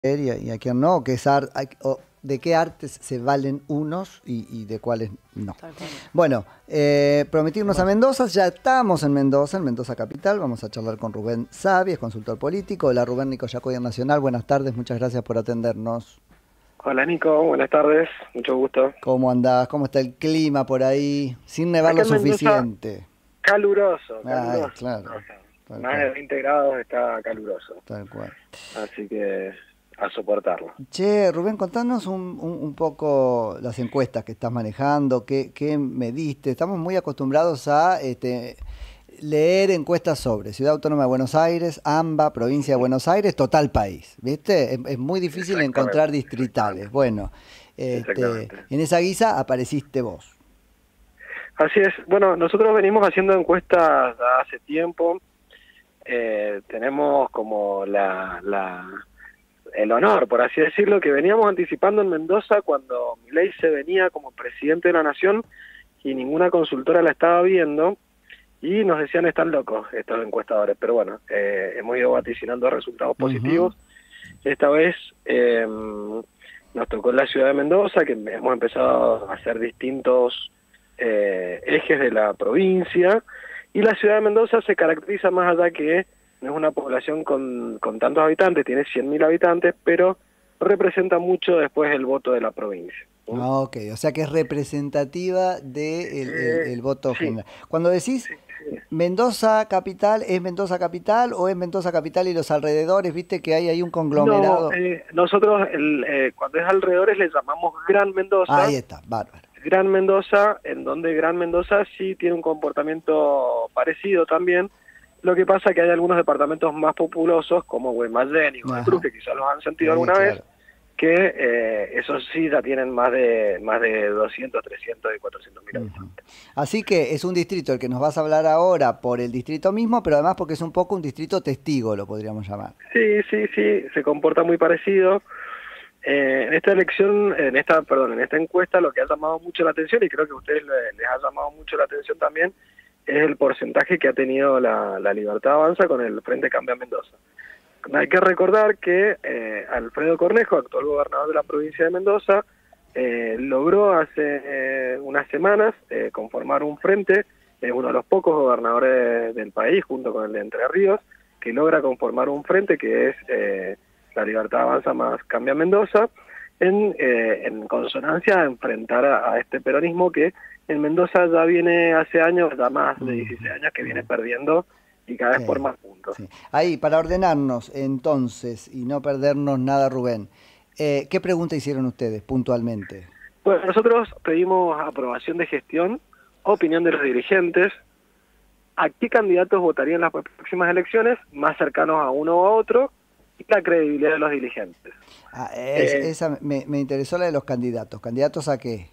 y a quién no, que es de qué artes se valen unos y de cuáles no. Tal cual. Bueno, prometimos a Mendoza, ya estamos en Mendoza capital, vamos a charlar con Rubén Savi, es consultor político. Hola Rubén, Nico Yacoy en Nacional, buenas tardes, muchas gracias por atendernos. Hola Nico, buenas tardes, mucho gusto. ¿Cómo andás? ¿Cómo está el clima por ahí? Sin nevar Acá lo en Mendoza, suficiente. Caluroso. Ay, claro. Tal Más de cual, 20 grados está caluroso, tal cual. así que a soportarlo. Che, Rubén, contanos un poco las encuestas que estás manejando, qué mediste. Estamos muy acostumbrados a leer encuestas sobre Ciudad Autónoma de Buenos Aires, AMBA, Provincia de Buenos Aires, total país, ¿viste? Es muy difícil encontrar distritales. Bueno, Exactamente. en esa guisa apareciste vos. Así es, bueno, nosotros venimos haciendo encuestas hace tiempo, tenemos como el honor, por así decirlo, que veníamos anticipando en Mendoza cuando Milei se venía como presidente de la nación y ninguna consultora la estaba viendo. Y nos decían, están locos estos encuestadores, pero bueno, hemos ido vaticinando resultados positivos. Esta vez nos tocó en la ciudad de Mendoza, que hemos empezado a hacer distintos ejes de la provincia, y la ciudad de Mendoza se caracteriza más allá que no es una población con tantos habitantes, tiene 100.000 habitantes, pero representa mucho después el voto de la provincia. Ah, ok, o sea que es representativa del voto Sí, general. Cuando decís sí. Mendoza capital, ¿es Mendoza capital o es Mendoza capital y los alrededores? Viste que hay ahí un No, conglomerado. nosotros cuando es alrededores le llamamos Gran Mendoza. Ahí está, bárbaro. Gran Mendoza, en donde Gran Mendoza sí tiene un comportamiento parecido también. Lo que pasa es que hay algunos departamentos más populosos, como Guaymallén y Godoy Cruz, que quizás los han sentido alguna Claro. vez, que esos sí ya tienen más de 200, 300 y 400.000 habitantes. Así que es un distrito el que nos vas a hablar ahora por el distrito mismo, pero además porque es un poco un distrito testigo, lo podríamos llamar. Sí, se comporta muy parecido. En esta elección, en esta encuesta, lo que ha llamado mucho la atención, y creo que a ustedes les ha llamado mucho la atención también, es el porcentaje que ha tenido la Libertad Avanza con el Frente Cambia Mendoza. Hay que recordar que Alfredo Cornejo, actual gobernador de la provincia de Mendoza, logró hace unas semanas conformar un frente, es uno de los pocos gobernadores del país, junto con el de Entre Ríos, que logra conformar un frente que es la Libertad Avanza más Cambia Mendoza, en consonancia a enfrentar a este peronismo que en Mendoza ya viene hace años, ya más de 16 años que viene perdiendo y cada vez por más puntos. Sí. Ahí, para ordenarnos entonces y no perdernos nada, Rubén, ¿qué pregunta hicieron ustedes puntualmente? Bueno, nosotros pedimos aprobación de gestión, opinión de los dirigentes, a qué candidatos votarían en las próximas elecciones, más cercanos a uno o a otro, y la credibilidad de los dirigentes. Esa me interesó, la de los candidatos. ¿Candidatos a qué?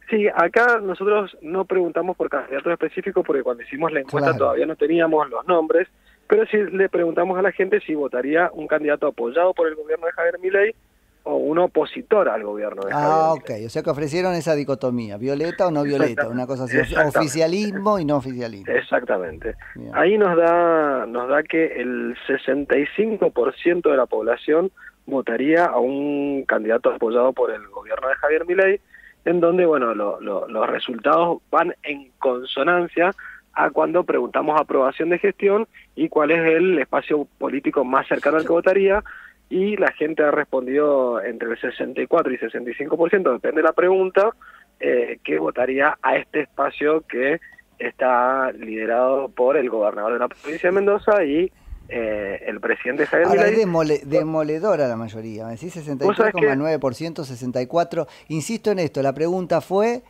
Sí, acá nosotros no preguntamos por candidatos específicos porque cuando hicimos la encuesta Claro. todavía no teníamos los nombres, pero sí le preguntamos a la gente si votaría un candidato apoyado por el gobierno de Javier Milei o un opositor al gobierno de Javier Ah, Milei. ok. O sea que ofrecieron esa dicotomía, violeta o no violeta, una cosa así, oficialismo y no oficialismo. Exactamente. Bien. Ahí nos da que el 65% de la población votaría a un candidato apoyado por el gobierno de Javier Milei, en donde, bueno, los resultados van en consonancia a cuando preguntamos aprobación de gestión y cuál es el espacio político más cercano al que votaría, y la gente ha respondido entre el 64 y 65%, depende de la pregunta, que votaría a este espacio que está liderado por el gobernador de la provincia de Mendoza y el presidente Javier Ahora Milei. es demoledora la mayoría, me decís ¿Vos sabés qué? 63,9%, 64%. Insisto en esto, la pregunta fue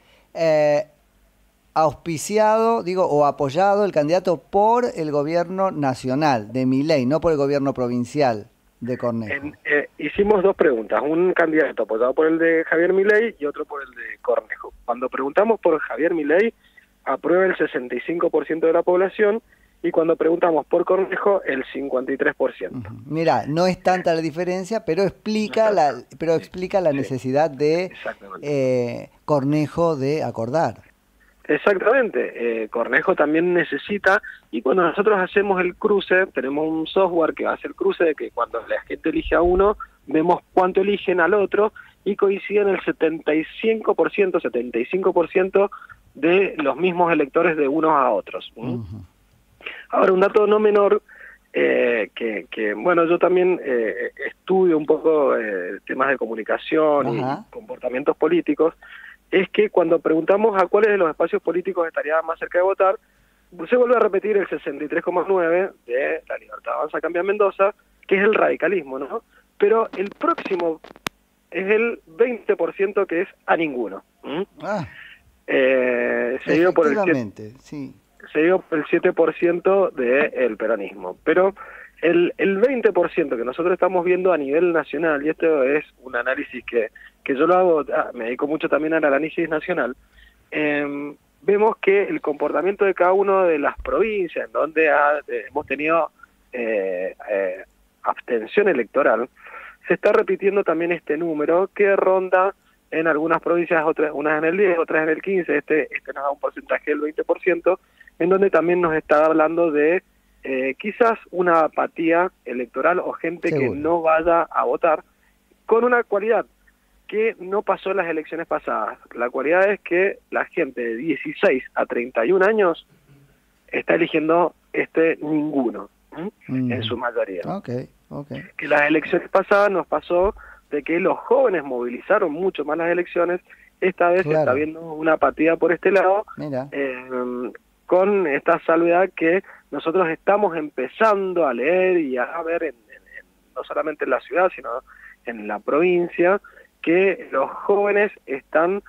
auspiciado, digo, o apoyado el candidato por el gobierno nacional de Milei, no por el gobierno provincial de Cornejo. Hicimos dos preguntas, un candidato apoyado por el de Javier Milei y otro por el de Cornejo. Cuando preguntamos por Javier Milei, aprueba el 65% de la población, y cuando preguntamos por Cornejo, el 53%. Mirá, no es tanta la diferencia, pero explica la necesidad de Cornejo de acordar. Exactamente, Cornejo también necesita, y cuando nosotros hacemos el cruce, tenemos un software que hace el cruce de que cuando la gente elige a uno, vemos cuánto eligen al otro y coinciden el 75% de los mismos electores de unos a otros. Ahora, un dato no menor, bueno, yo también estudio un poco temas de comunicación y comportamientos políticos, es que cuando preguntamos a cuáles de los espacios políticos estaría más cerca de votar, se vuelve a repetir el 63,9 de La Libertad Avanza Cambia Mendoza, que es el radicalismo, ¿no? Pero el próximo es el 20% que es a ninguno. Seguido por el 7% del peronismo. Pero el 20% que nosotros estamos viendo a nivel nacional, y esto es un análisis que yo lo hago, me dedico mucho también al análisis nacional, vemos que el comportamiento de cada una de las provincias en donde hemos tenido abstención electoral, se está repitiendo también este número que ronda en algunas provincias, unas en el 10, otras en el 15, este nos da un porcentaje del 20%, en donde también nos está hablando de quizás una apatía electoral o gente que no vaya a votar, con una cualidad que no pasó en las elecciones pasadas. La cualidad es que la gente de 16 a 31 años está eligiendo ninguno, en su mayoría. Que las elecciones pasadas nos pasó de que los jóvenes movilizaron mucho más las elecciones. Esta vez se está viendo una apatía por este lado, con esta salvedad que nosotros estamos empezando a leer y a ver, no solamente en la ciudad, sino en la provincia, que los jóvenes están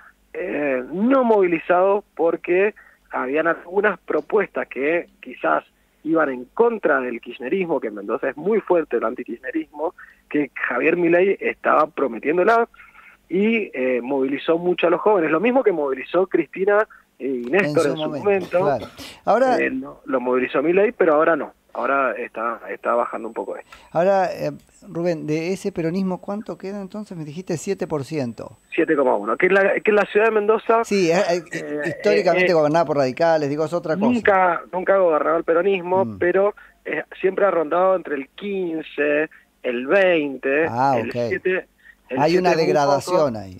no movilizados porque habían algunas propuestas que quizás iban en contra del kirchnerismo, que en Mendoza es muy fuerte el antikirchnerismo, que Javier Milei estaba prometiéndola, y movilizó mucho a los jóvenes, lo mismo que movilizó Cristina y Néstor en su momento. Ahora lo movilizó Milei, pero ahora no. Ahora está bajando un poco esto. Ahora, Rubén, de ese peronismo, ¿cuánto queda entonces? Me dijiste 7%. 7,1%. Que en la ciudad de Mendoza... Sí, históricamente gobernada por radicales, digo, es otra cosa. Nunca ha gobernado el peronismo, pero siempre ha rondado entre el 15, el 20, el 7... Hay una degradación ahí,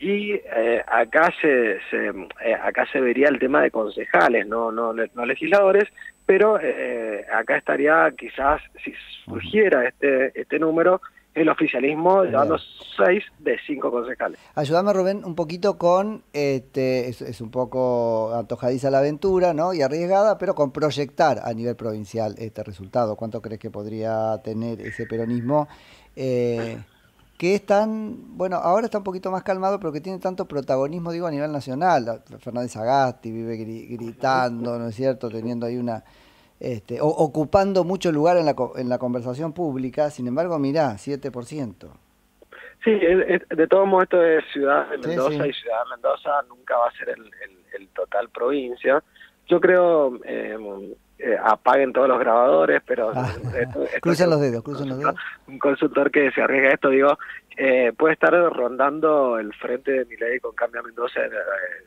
Y acá se vería el tema de concejales, no legisladores, pero acá estaría quizás, si surgiera este número, el oficialismo llevando 6 de 5 concejales. Ayúdame, Rubén, un poquito con, es un poco antojadiza la aventura, ¿no? Y arriesgada, pero con proyectar a nivel provincial este resultado. ¿Cuánto crees que podría tener ese peronismo? Que es tan, bueno, ahora está un poquito más calmado, pero que tiene tanto protagonismo, digo, a nivel nacional. Fernández Sagasti vive gritando, ¿no es cierto?, teniendo ahí ocupando mucho lugar en la conversación pública. Sin embargo, mirá, 7%. Sí, de todos modos esto es Ciudad de Mendoza, y Ciudad de Mendoza nunca va a ser el total provincia. Yo creo... apaguen todos los grabadores, pero crucen los dedos. Un consultor que se arriesga a esto, puede estar rondando el frente de Milei con Cambia Mendoza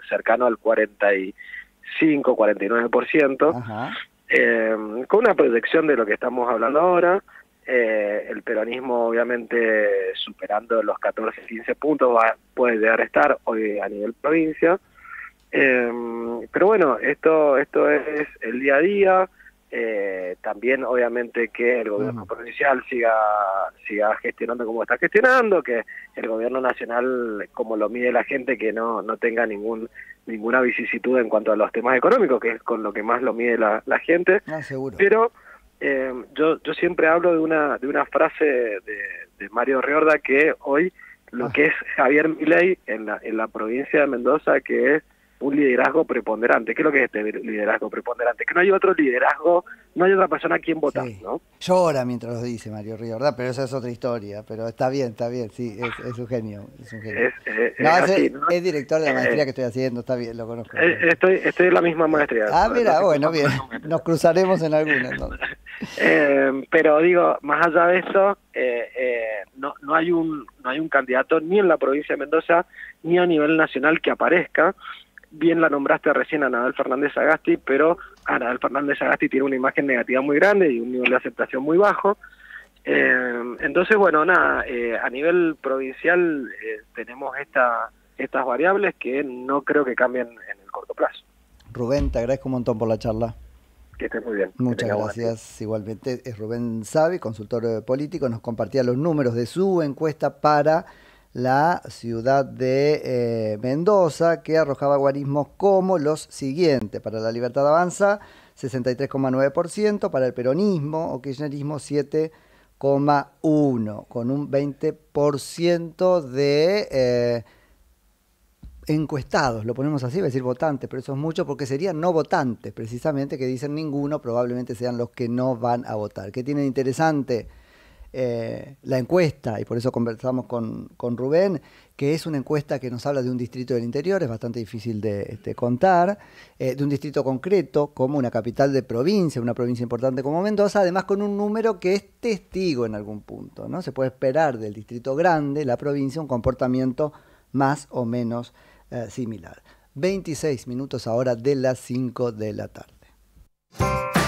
cercano al 45-49%, con una proyección de lo que estamos hablando ahora, el peronismo obviamente superando los 14-15 puntos puede llegar a estar hoy a nivel provincia. Pero bueno, esto es el día a día. También obviamente que el gobierno provincial siga gestionando como está gestionando, que el gobierno nacional, como lo mide la gente, que no tenga ninguna vicisitud en cuanto a los temas económicos, que es con lo que más lo mide la gente. Seguro. Pero yo siempre hablo de una frase de Mario Riorda, que hoy lo que es Javier Milei en la provincia de Mendoza, que es un liderazgo preponderante. ¿Qué es lo que es este liderazgo preponderante? Que no hay otro liderazgo, no hay otra persona a quien votar, ¿no? Llora mientras lo dice Mario Riorda, pero esa es otra historia. Pero está bien, sí, es un genio. Es director de la maestría que estoy haciendo, está bien, lo conozco. Estoy en la misma maestría. Mira, bueno, bien, nos cruzaremos en alguna, ¿no? Pero digo, más allá de eso, no hay un candidato ni en la provincia de Mendoza, ni a nivel nacional que aparezca. Bien la nombraste recién a Anabel Fernández Sagasti, pero Anabel Fernández Sagasti tiene una imagen negativa muy grande y un nivel de aceptación muy bajo. Entonces, bueno, nada, a nivel provincial tenemos estas variables que no creo que cambien en el corto plazo. Rubén, te agradezco un montón por la charla. Que estés muy bien. Muchas gracias. Igualmente es Rubén Savi, consultor político, nos compartía los números de su encuesta para la ciudad de Mendoza, que arrojaba guarismos como los siguientes. Para la Libertad Avanza, 63,9%, para el peronismo o kirchnerismo, 7,1%, con un 20% de encuestados, lo ponemos así, voy a decir votantes, pero eso es mucho porque serían no votantes, precisamente, que dicen ninguno, probablemente sean los que no van a votar. ¿Qué tiene de interesante la encuesta? Y por eso conversamos con Rubén, que es una encuesta que nos habla de un distrito del interior, es bastante difícil de contar, de un distrito concreto, como una capital de provincia, una provincia importante como Mendoza, además con un número que es testigo en algún punto, ¿no? Se puede esperar del distrito grande, la provincia, un comportamiento más o menos similar. 26 minutos ahora de las 5 de la tarde.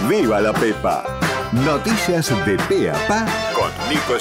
¡Viva la Pepa! Noticias de pe a pa con Nico